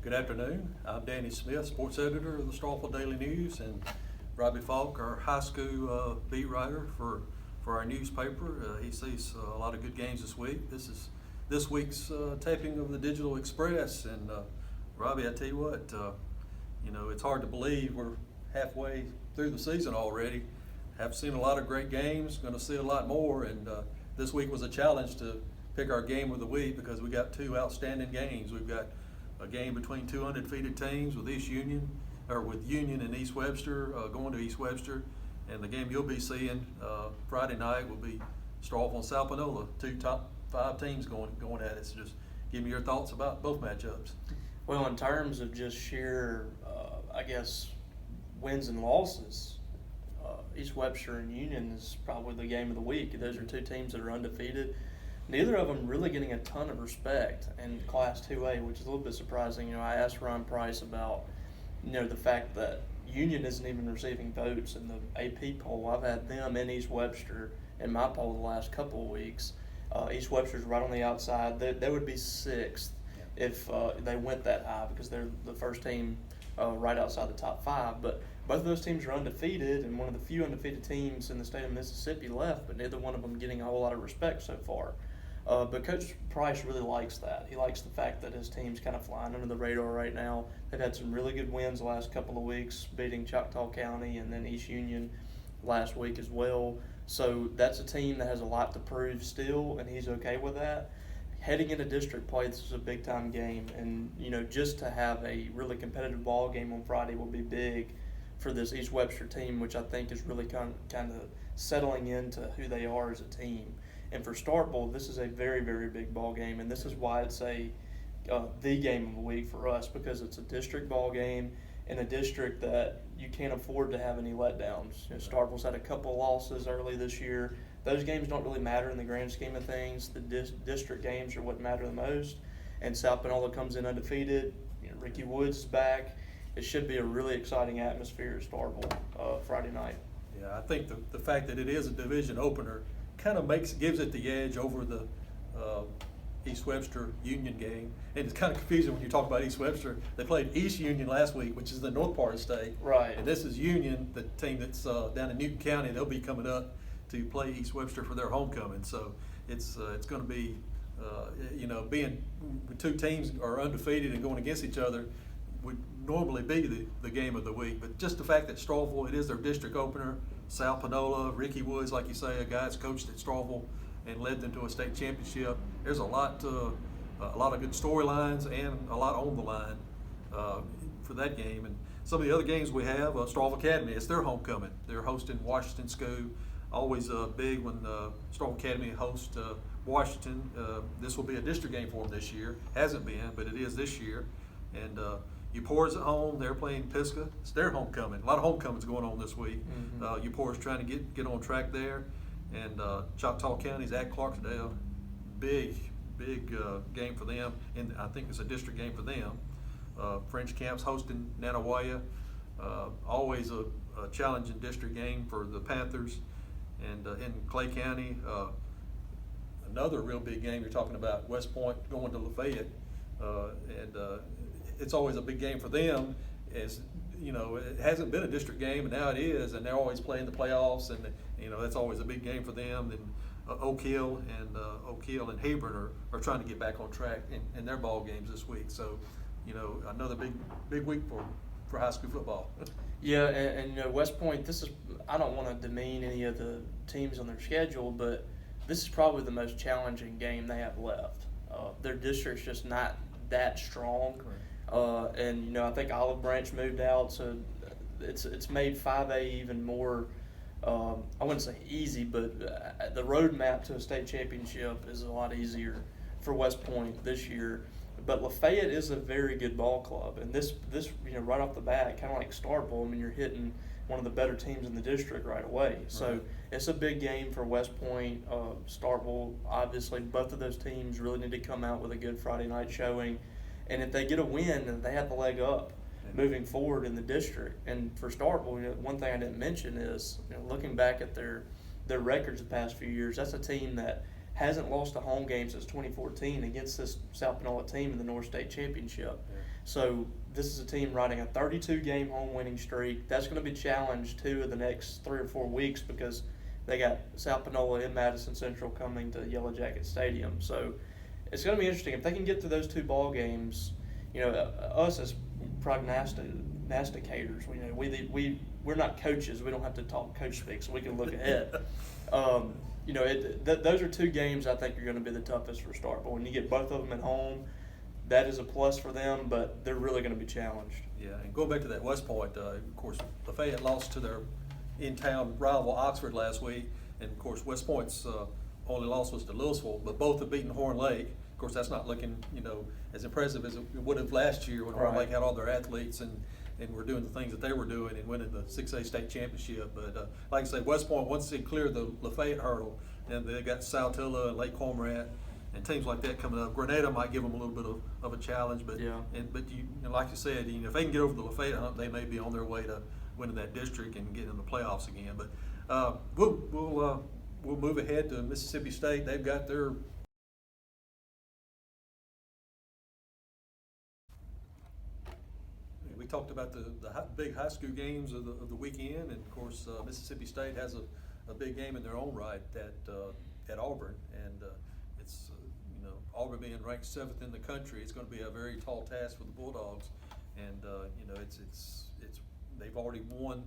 Good afternoon. I'm Danny Smith, sports editor of the Starkville Daily News, and Robbie Faulk, our high school beat writer for our newspaper. He sees a lot of good games this week. This is this week's taping of the Digital Express, and Robbie, I tell you what, it's hard to believe we're halfway through the season already. Have seen a lot of great games, going to see a lot more, and this week was a challenge to pick our game of the week because we got two outstanding games. We've got a game between two undefeated teams with Union and East Webster, going to East Webster, and the game you'll be seeing Friday night will be Starkville and South Panola, two top 5 teams going at it. So just give me your thoughts about both matchups. Well, in terms of just sheer, wins and losses, East Webster and Union is probably the game of the week. Those are two teams that are undefeated. Neither of them really getting a ton of respect in Class 2A, which is a little bit surprising. I asked Ron Price about, the fact that Union isn't even receiving votes in the AP poll. I've had them in East Webster in my poll the last couple of weeks. East Webster's right on the outside. They would be 6th if they went that high because they're the first team right outside the top 5. But both of those teams are undefeated and one of the few undefeated teams in the state of Mississippi left, but neither one of them getting a whole lot of respect so far. But Coach Price really likes that. He likes the fact that his team's kind of flying under the radar right now. They've had some really good wins the last couple of weeks, beating Choctaw County and then East Union last week as well. So that's a team that has a lot to prove still, and he's okay with that. Heading into district play, this is a big-time game, and, just to have a really competitive ball game on Friday will be big for this East Webster team, which I think is really kind of settling into who they are as a team. And for Starkville, this is a very, very big ball game, and this is why it's the game of the week for us, because it's a district ball game in a district that you can't afford to have any letdowns. Starkville's had a couple losses early this year. Those games don't really matter in the grand scheme of things. The district games are what matter the most. And South Panola comes in undefeated. Ricky Woods is back. It should be a really exciting atmosphere at Starkville Friday night. Yeah, I think the fact that it is a division opener kind of gives it the edge over the East Webster Union game. And it's kind of confusing when you talk about East Webster. They played East Union last week, which is the north part of the state. Right. And this is Union, the team that's down in Newton County. They'll be coming up to play East Webster for their homecoming. So it's going to be, being two teams are undefeated and going against each other would normally be the game of the week. But just the fact that Starkville, it is their district opener. South Panola, Ricky Woods, like you say, a guy that's coached at Starkville and led them to a state championship. There's a lot of good storylines and a lot on the line for that game. And some of the other games we have, Starkville Academy, it's their homecoming. They're hosting Washington School. Always big when Starkville Academy hosts Washington. This will be a district game for them this year. Hasn't been, but it is this year. And Eupora's at home. They're playing Pisgah. It's their homecoming. A lot of homecomings going on this week. Mm-hmm. Eupora's trying to get on track there. And Choctaw County's at Clarksdale. Big game for them. And I think it's a district game for them. French Camp's hosting Nanawaya. Always a challenging district game for the Panthers. And in Clay County, another real big game you're talking about, West Point going to Lafayette. It's always a big game for them. It hasn't been a district game, and now it is, and they're always playing the playoffs, and that's always a big game for them. Then Oak Hill and Hebron are trying to get back on track in their ball games this week. So, another big week for high school football. Yeah, and West Point, I don't want to demean any of the teams on their schedule, but this is probably the most challenging game they have left. Their district's just not that strong. And I think Olive Branch moved out, so it's made 5A even more, I wouldn't say easy, but the roadmap to a state championship is a lot easier for West Point this year. But Lafayette is a very good ball club, and this right off the bat, kind of like Starkville, you're hitting one of the better teams in the district right away. So it's a big game for West Point. Starkville, obviously, both of those teams really need to come out with a good Friday night showing. And if they get a win, they have the leg up moving forward in the district. And for Starkville, one thing I didn't mention is, looking back at their records the past few years, that's a team that hasn't lost a home game since 2014 against this South Panola team in the North State Championship. So this is a team riding a 32-game home winning streak. That's going to be challenged too in the next 3 or 4 weeks because they got South Panola and Madison Central coming to Yellow Jacket Stadium. So it's going to be interesting if they can get to those 2 ball games. Us as prognosticators, we're not coaches. We don't have to talk coach speak, so we can look ahead. Those are 2 games I think are going to be the toughest for start. But when you get both of them at home, that is a plus for them, but they're really going to be challenged. Yeah, and going back to that West Point, of course, Lafayette lost to their in-town rival Oxford last week, and of course West Point's only loss was to Louisville, but both have beaten Horn Lake. Of course, that's not looking as impressive as it would have last year when Horn Lake had all their athletes and were doing the things that they were doing and winning the 6A state championship. But like I say, West Point, once they clear the Lafayette hurdle, and they got Saltillo and Lake Cormorant and teams like that coming up. Grenada might give them a little bit of a challenge, but like you said, if they can get over the Lafayette hump, they may be on their way to winning that district and getting in the playoffs again. But we'll move ahead to Mississippi State. They've got their we talked about the big high school games of the weekend, and of course Mississippi State has a big game in their own right at Auburn, and it's Auburn being ranked 7th in the country, it's going to be a very tall task for the Bulldogs, and it's they've already won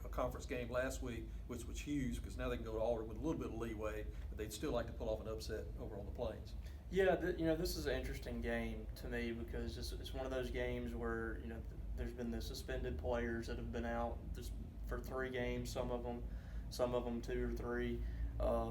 a conference game last week, which was huge because now they can go to Auburn with a little bit of leeway, but they'd still like to pull off an upset over on the Plains. Yeah, this is an interesting game to me because it's one of those games where there's been the suspended players that have been out for 3 games, some of them 2 or 3.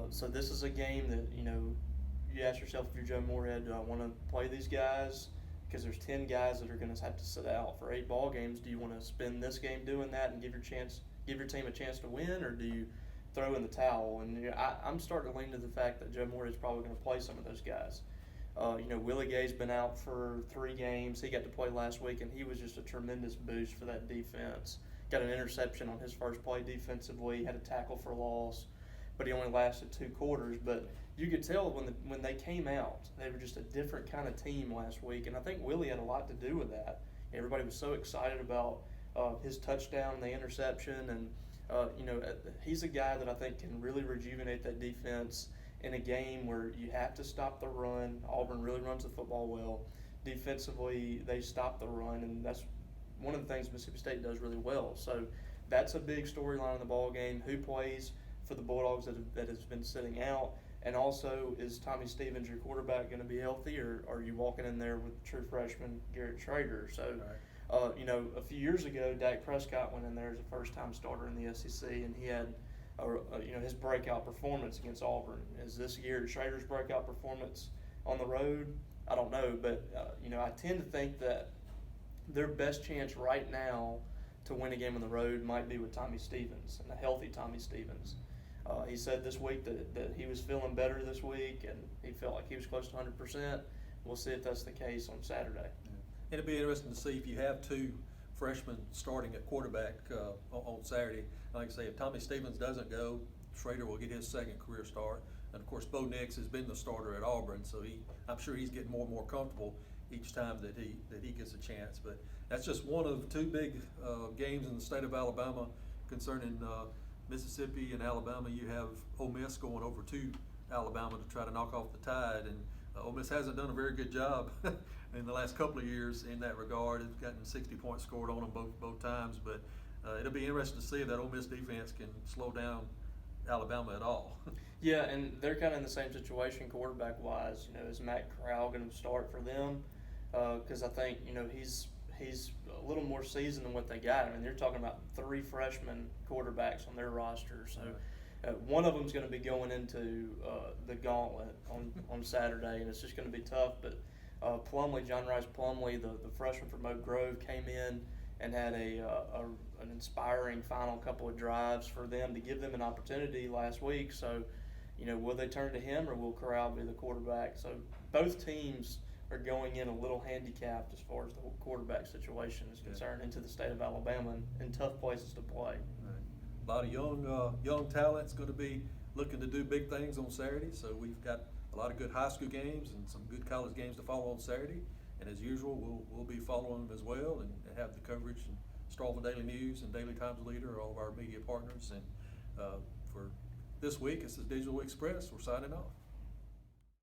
So this is a game that you ask yourself, if you're Joe Moorhead, do I want to play these guys? Because there's 10 guys that are going to have to sit out for 8 ball games. Do you want to spend this game doing that and give your team a chance to win, or do you throw in the towel? And I'm starting to lean to the fact that Joe Moorhead's probably going to play some of those guys. Willie Gay's been out for 3 games. He got to play last week, and he was just a tremendous boost for that defense. Got an interception on his first play defensively, had a tackle for loss, but he only lasted 2 quarters. But you could tell when they came out, they were just a different kind of team last week, and I think Willie had a lot to do with that. Everybody was so excited about his touchdown and the interception, and he's a guy that I think can really rejuvenate that defense in a game where you have to stop the run. Auburn really runs the football well. Defensively, they stop the run, and that's one of the things Mississippi State does really well. So that's a big storyline in the ball game. Who plays for the Bulldogs that has been sitting out? And also, is Tommy Stevens, your quarterback, going to be healthy, or are you walking in there with true freshman Garrett Schrader? So, a few years ago, Dak Prescott went in there as a first-time starter in the SEC, and he had his breakout performance against Auburn. Is this Garrett Schrader's breakout performance on the road? I don't know, but I tend to think that their best chance right now to win a game on the road might be with Tommy Stevens, and a healthy Tommy Stevens. He said this week that he was feeling better this week, and he felt like he was close to 100%. We'll see if that's the case on Saturday. Yeah. It'll be interesting to see if you have 2 freshmen starting at quarterback on Saturday. Like I say, if Tommy Stevens doesn't go, Schrader will get his 2nd career start. And of course, Bo Nix has been the starter at Auburn, so I'm sure he's getting more and more comfortable each time that he gets a chance. But that's just one of 2 big games in the state of Alabama concerning Mississippi and Alabama. You have Ole Miss going over to Alabama to try to knock off the Tide, and Ole Miss hasn't done a very good job in the last couple of years in that regard. It's gotten 60 points scored on them both times, but it'll be interesting to see if that Ole Miss defense can slow down Alabama at all. Yeah, and they're kind of in the same situation quarterback-wise. Is Matt Corral going to start for them? Because I think he's a little more seasoned than what they got. I mean, they're talking about 3 freshman quarterbacks on their roster. So one of them's going to be going into the gauntlet on Saturday, and it's just going to be tough. But John Rice Plumlee, the freshman from Oak Grove, came in and had an inspiring final couple of drives for them to give them an opportunity last week. So, will they turn to him, or will Corral be the quarterback? So both teams are going in a little handicapped as far as the quarterback situation is concerned into the state of Alabama and tough places to play. Right. A lot of young talent's going to be looking to do big things on Saturday. So we've got a lot of good high school games and some good college games to follow on Saturday. And as usual, we'll be following them as well and have the coverage and Starkville Daily News and Daily Times Leader, all of our media partners. And for this week, this is Digital Express. We're signing off.